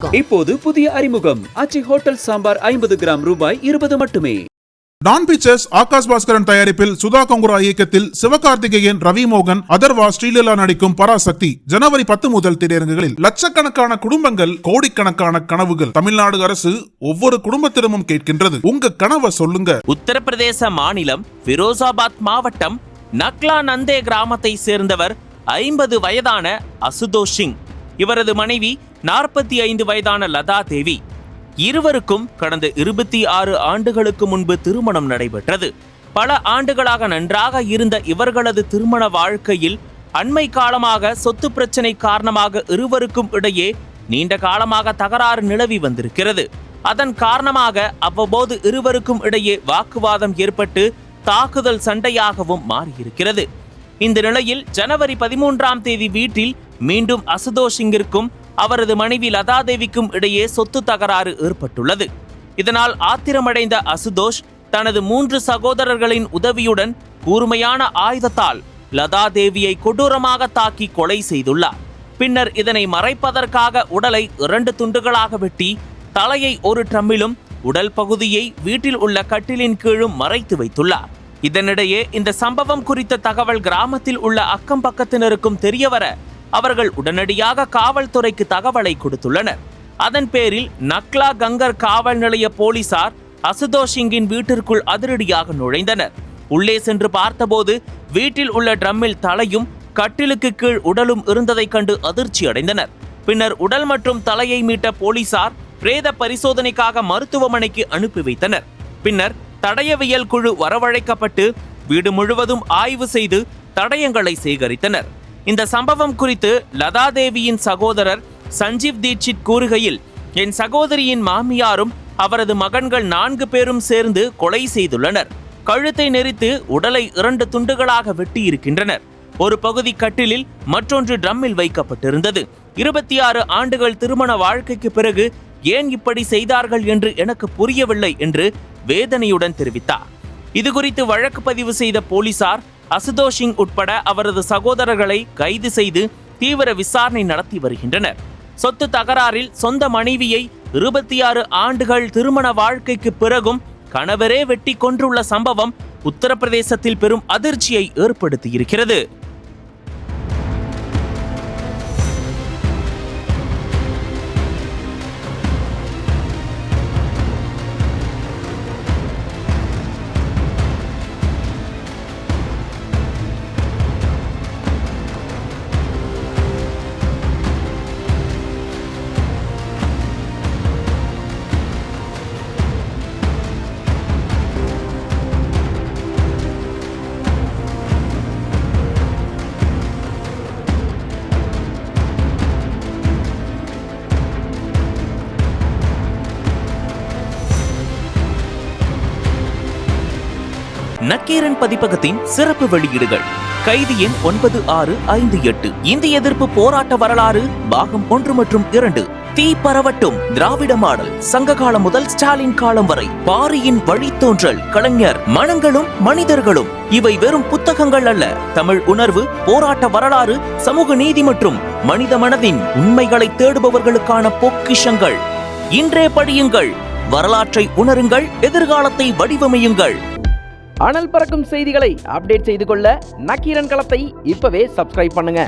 இப்போது புதிய அறிமுகம் ஆச்சி ஹோட்டல் சாம்பார் 50 கிராம் ரூபாய் 20 மட்டுமே. டான் பிக்சர்ஸ் ஆகாஷ் பாஸ்கரன் தயாரிப்பில் சுதா கங்குரா இயக்கத்தில் சிவகார்த்திகேயன், ரவி மோகன், அதர்வா, ஸ்ரீலீலா நடிக்கும் பராசக்தி ஜனவரி 10 முதல் திரையரங்குகளில். லட்சக்கணக்கான குடும்பங்கள், கோடிக்கணக்கான கனவுகள். தமிழ்நாடு அரசு ஒவ்வொரு குடும்பத்திடமும் கேட்கின்றது, உங்க கனவை சொல்லுங்க. உத்தரப்பிரதேச மாநிலம் ஃபிரோசாபாத் மாவட்டம் நக்லா நந்தே கிராமத்தை சேர்ந்தவர் 50 வயதான அசுதோஷ் சிங். இவரது மனைவி 45 வயதான லதா தேவி. இருவருக்கும் கடந்த 26 ஆண்டுகளுக்கு முன்பு திருமணம் நடைபெற்றது. பல ஆண்டுகளாக நன்றாக இருந்த இவர்களது திருமண வாழ்க்கையில் அண்மை காலமாக சொத்து பிரச்சனை காரணமாக இருவருக்கும் இடையே நீண்ட காலமாக தகராறு நிலவி வந்திருக்கிறது. அதன் காரணமாக அவ்வப்போது இருவருக்கும் இடையே வாக்குவாதம் ஏற்பட்டு தாக்குதல் சண்டையாகவும் மாறியிருக்கிறது. இந்த நிலையில் ஜனவரி 13ஆம் தேதி வீட்டில் மீண்டும் அசுதோஷ் சிங்கிற்கும் அவரது மனைவி லதா தேவிக்கும் இடையே சொத்து தகராறு ஏற்பட்டுள்ளது. இதனால் ஆத்திரமடைந்த அசுதோஷ் தனது 3 சகோதரர்களின் உதவியுடன் கூர்மையான ஆயுதத்தால் லதா தேவியை கொடூரமாக தாக்கி கொலை செய்துள்ளார். பின்னர் இதனை மறைப்பதற்காக உடலை 2 துண்டுகளாக வெட்டி தலையை ஒரு ட்ரம்மிலும் உடல் பகுதியை வீட்டில் உள்ள கட்டிலின் கீழும் மறைத்து வைத்துள்ளார். இதனிடையே இந்த சம்பவம் குறித்த தகவல் கிராமத்தில் உள்ள அக்கம் பக்கத்தினருக்கும் தெரியவர அவர்கள் உடனடியாக காவல்துறைக்கு தகவலை கொடுத்துள்ளனர். அதன் பேரில் நக்லா கங்கர் காவல் நிலைய போலீசார் அசுதோஷ் சிங்கின் வீட்டிற்குள் அதிரடியாக நுழைந்தனர். உள்ளே சென்று பார்த்தபோது வீட்டில் உள்ள ட்ரம்மில் தலையும் கட்டிலுக்கு கீழ் உடலும் இருந்ததைக் கண்டு அதிர்ச்சி அடைந்தனர். பின்னர் உடல் மற்றும் தலையை மீட்ட போலீசார் பிரேத பரிசோதனைக்காக மருத்துவமனைக்கு அனுப்பி வைத்தனர். பின்னர் தடயவியல் குழு வரவழைக்கப்பட்டு வீடு முழுவதும் ஆய்வு செய்து தடயங்களை சேகரித்தனர். இந்த சம்பவம் குறித்து லதா தேவியின் சகோதரர் சஞ்சீவ் தீட்சித் கூறுகையில், என் சகோதரியின் மாமியாரும் அவரது மகன்கள் 4 பேரும் சேர்ந்து கொலை செய்துள்ளனர். கழுத்தை நெரித்து உடலை 2 துண்டுகளாக வெட்டி இருக்கின்றனர். ஒரு பகுதி கட்டிலில், மற்றொன்று ட்ரம்மில் வைக்கப்பட்டிருந்தது. 26 ஆண்டுகள் திருமண வாழ்க்கைக்கு பிறகு ஏன் இப்படி செய்தார்கள் என்று எனக்கு புரியவில்லை என்று வேதனையுடன் தெரிவித்தார். இதுகுறித்து வழக்கு பதிவு செய்த போலீசார் அசுதோஷ் சிங் உட்பட அவரது சகோதரர்களை கைது செய்து தீவிர விசாரணை நடத்தி வருகின்றனர். சொத்து தகராறில் சொந்த மனைவியை 26 ஆண்டுகள் திருமண வாழ்க்கைக்கு பிறகும் கணவரே வெட்டி கொன்றுள்ள சம்பவம் உத்தரப்பிரதேசத்தில் பெரும் அதிர்ச்சியை ஏற்படுத்தியிருக்கிறது. நக்கீரன் பதிப்பகத்தின் சிறப்பு வெளியீடுகள். கைதி எண் 9658, இந்திய எதிர்ப்பு போராட்ட வரலாறு பாகம் 1 மற்றும் 2. தீ பரவட்டும், திராவிட மாடல், சங்க காலம் முதல் ஸ்டாலின் காலம் வரை, பாரியின் வழித்தோன்றல், கலைஞர், மனங்களும் மனிதர்களும். இவை வெறும் புத்தகங்கள் அல்ல, தமிழ் உணர்வு, போராட்ட வரலாறு, சமூக நீதி மற்றும் மனித மனதின் உண்மைகளை தேடுபவர்களுக்கான பொக்கிஷங்கள். இன்றே படியுங்கள், வரலாற்றை உணருங்கள், எதிர்காலத்தை வடிவமையுங்கள். அனல் பறக்கும் செய்திகளை அப்டேட் செய்து கொள்ள நக்கீரன் களத்தை இப்பவே சப்ஸ்கிரைப் பண்ணுங்க.